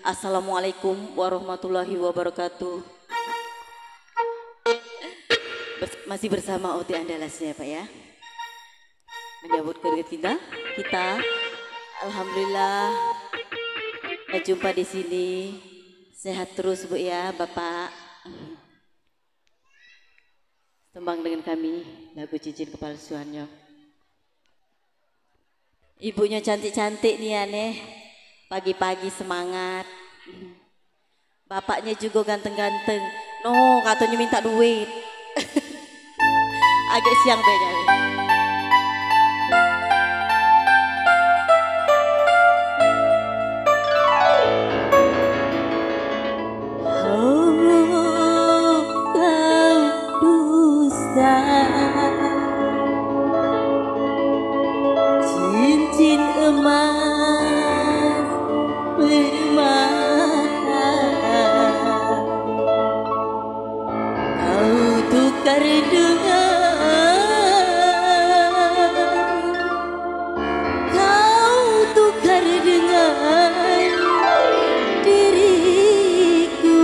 Assalamualaikum warahmatullahi wabarakatuh. Masih bersama Oti Andalasnya Pak ya. Menyambut keluarga kita alhamdulillah berjumpa di sini. Sehat terus Bu ya Bapak. Tembang dengan kami lagu cincin kepalsuannya. Ibunya cantik-cantik nih aneh. Pagi-pagi semangat. Bapaknya juga ganteng-ganteng. No, katanya minta duit. Agak siang banyak. Cincin emas bermahal kau tukar dengan diriku.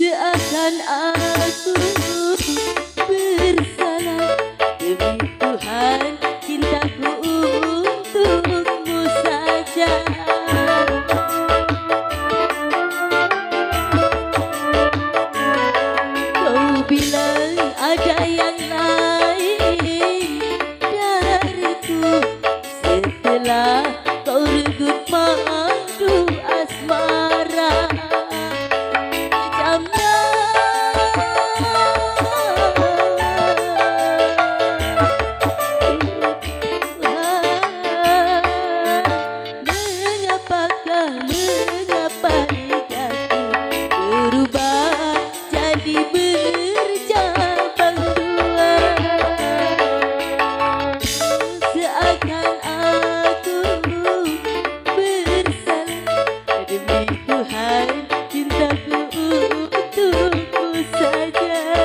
Seakan aku bersalah, demi Tuhan cintaku untukmu saja. Kau bilang ada yang lain dariku, setelah kau regut madu asmara. Mengapa lidaku berubah jadi bercabang dua? Seakan aku bersalah, demi Tuhan cintaku untukmu saja.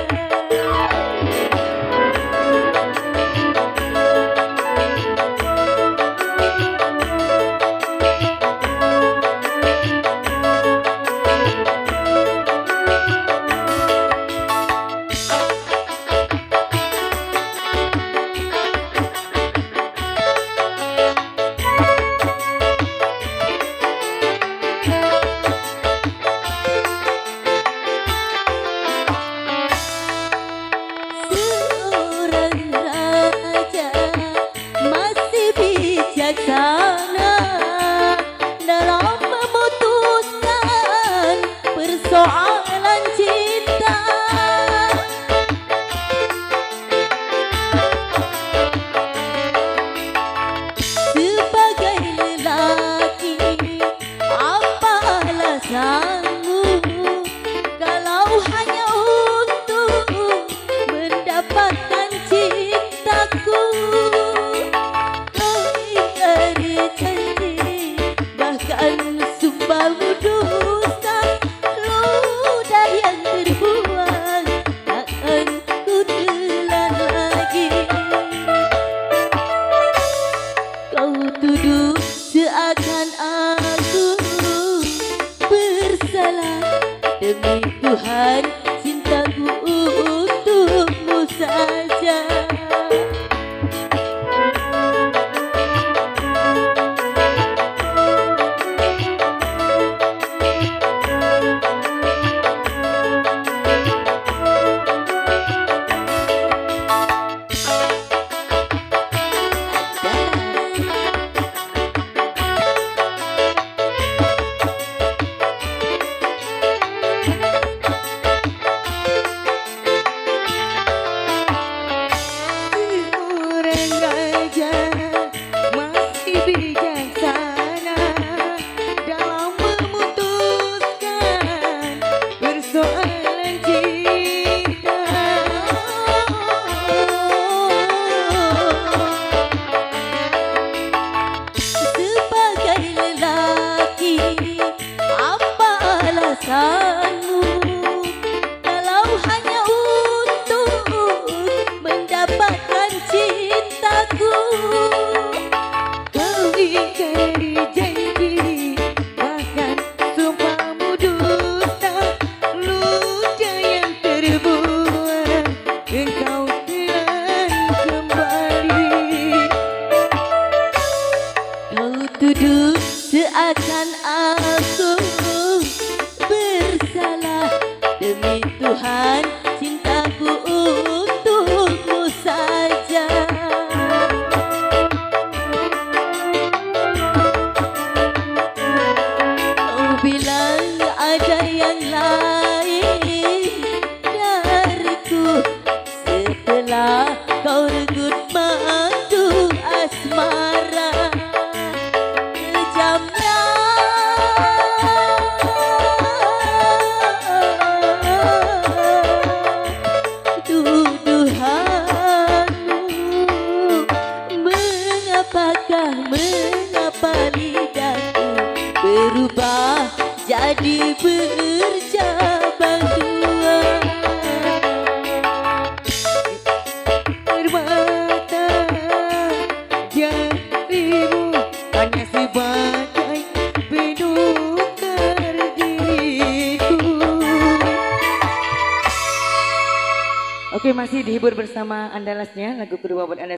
Bijaksana dalam memutuskan persoalan cinta. Sebagai lelaki, apa alasanmu kalau hanya untuk mendapatkan cintaku? Bahkan sumpahmu dusta, ludah yang terbuang takkan ku telan lagi. Kau tuduh seakan aku bersalah, demi Tuhan cintaku untukmu saja. mengapa lidahku berubah jadi bercabang dua. Air mata jarimu hanya sebagai penukar diriku. Oke, masih dihibur bersama Andalasnya lagu kedua buat Anda.